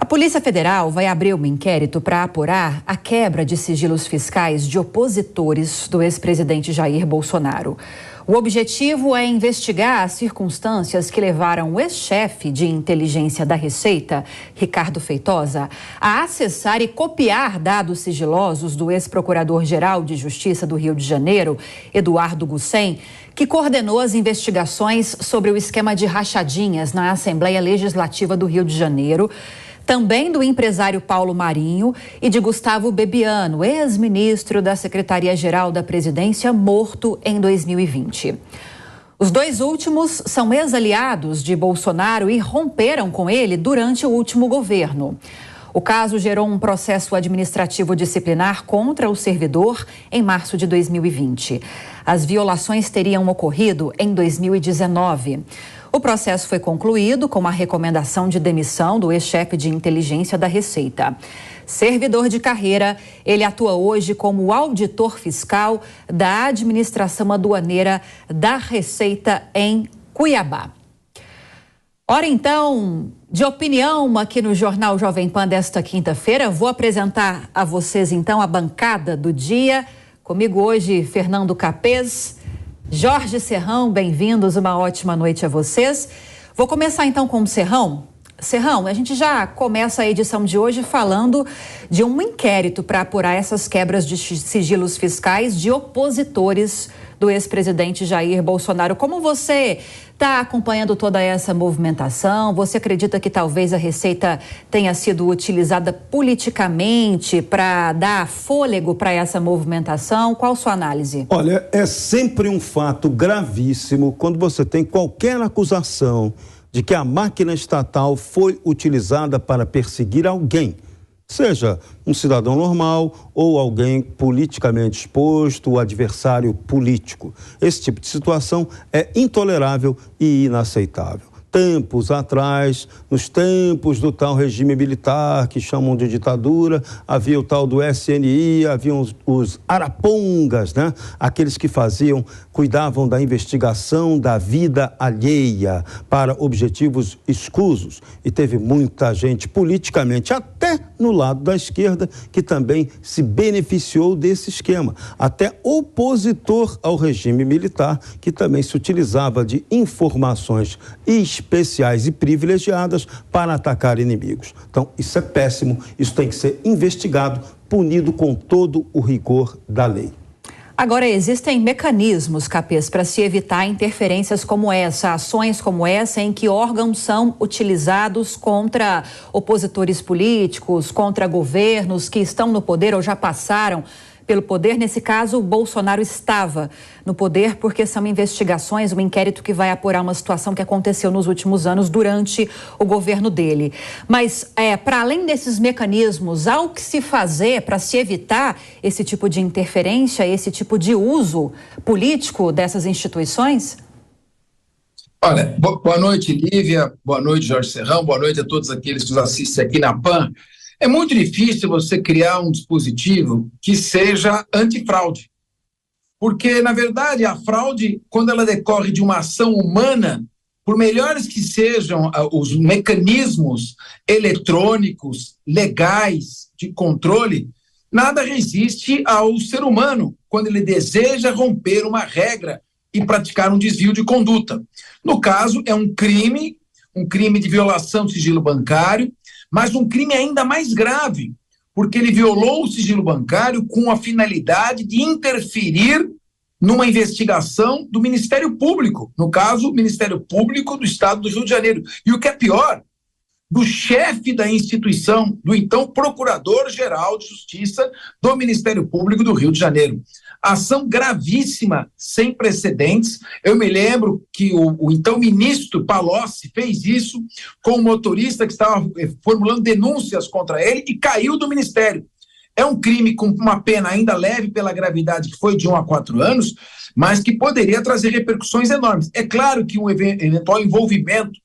A Polícia Federal vai abrir um inquérito para apurar a quebra de sigilos fiscais de opositores do ex-presidente Jair Bolsonaro. O objetivo é investigar as circunstâncias que levaram o ex-chefe de inteligência da Receita, Ricardo Feitosa, a acessar e copiar dados sigilosos do ex-procurador-geral de Justiça do Rio de Janeiro, Eduardo Gucem, que coordenou as investigações sobre o esquema de rachadinhas na Assembleia Legislativa do Rio de Janeiro, também do empresário Paulo Marinho e de Gustavo Bebiano, ex-ministro da Secretaria-Geral da Presidência, morto em 2020. Os dois últimos são ex-aliados de Bolsonaro e romperam com ele durante o último governo. O caso gerou um processo administrativo disciplinar contra o servidor em março de 2020. As violações teriam ocorrido em 2019. O processo foi concluído com uma recomendação de demissão do ex-chefe de inteligência da Receita. Servidor de carreira, ele atua hoje como auditor fiscal da administração aduaneira da Receita em Cuiabá. Ora então, de opinião aqui no Jornal Jovem Pan desta quinta-feira, vou apresentar a vocês então a bancada do dia. Comigo hoje, Fernando Capês, Jorge Serrão, bem-vindos, uma ótima noite a vocês. Vou começar então com o Serrão. Serrão, a gente já começa a edição de hoje falando de um inquérito para apurar essas quebras de sigilos fiscais de opositores do ex-presidente Jair Bolsonaro. Como você está acompanhando toda essa movimentação? Você acredita que talvez a Receita tenha sido utilizada politicamente para dar fôlego para essa movimentação? Qual sua análise? Olha, é sempre um fato gravíssimo quando você tem qualquer acusação de que a máquina estatal foi utilizada para perseguir alguém, seja um cidadão normal ou alguém politicamente exposto, o adversário político. Esse tipo de situação é intolerável e inaceitável. Tempos atrás, nos tempos do tal regime militar, que chamam de ditadura, havia o tal do SNI, haviam os arapongas, né? Aqueles que cuidavam da investigação da vida alheia para objetivos escusos. E teve muita gente politicamente, até no lado da esquerda, que também se beneficiou desse esquema. Até opositor ao regime militar, que também se utilizava de informações especiais e privilegiadas para atacar inimigos. Então, isso é péssimo, isso tem que ser investigado, punido com todo o rigor da lei. Agora, existem mecanismos, Capês, para se evitar interferências como essa, ações como essa, em que órgãos são utilizados contra opositores políticos, contra governos que estão no poder ou já passaram pelo poder. Nesse caso, o Bolsonaro estava no poder porque são investigações, um inquérito que vai apurar uma situação que aconteceu nos últimos anos durante o governo dele. Mas, para além desses mecanismos, há o que se fazer para se evitar esse tipo de interferência, esse tipo de uso político dessas instituições? Olha, boa noite, Lívia, boa noite, Jorge Serrão, boa noite a todos aqueles que nos assistem aqui na PAN. É muito difícil você criar um dispositivo que seja antifraude, porque, na verdade, a fraude, quando ela decorre de uma ação humana, por melhores que sejam os mecanismos eletrônicos, legais, de controle, nada resiste ao ser humano quando ele deseja romper uma regra e praticar um desvio de conduta. No caso, é um crime de violação do sigilo bancário, mas um crime ainda mais grave, porque ele violou o sigilo bancário com a finalidade de interferir numa investigação do Ministério Público, no caso, o Ministério Público do Estado do Rio de Janeiro. E o que é pior, do chefe da instituição, do então Procurador-Geral de Justiça do Ministério Público do Rio de Janeiro. Ação gravíssima, sem precedentes. Eu me lembro que o então ministro Palocci fez isso com um motorista que estava formulando denúncias contra ele e caiu do ministério. É um crime com uma pena ainda leve pela gravidade, que foi de 1 a 4 anos, mas que poderia trazer repercussões enormes. É claro que um eventual envolvimento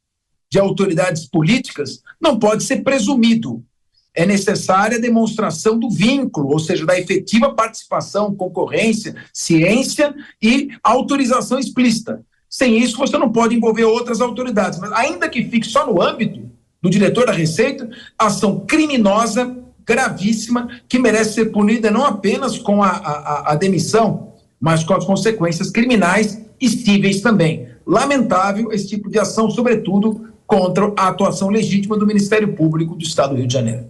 de autoridades políticas não pode ser presumido. É necessária a demonstração do vínculo, ou seja, da efetiva participação, concorrência, ciência e autorização explícita. Sem isso, você não pode envolver outras autoridades. Mas ainda que fique só no âmbito, do diretor da Receita, ação criminosa, gravíssima, que merece ser punida não apenas com a demissão, mas com as consequências criminais e cíveis também. Lamentável esse tipo de ação, sobretudo contra a atuação legítima do Ministério Público do Estado do Rio de Janeiro.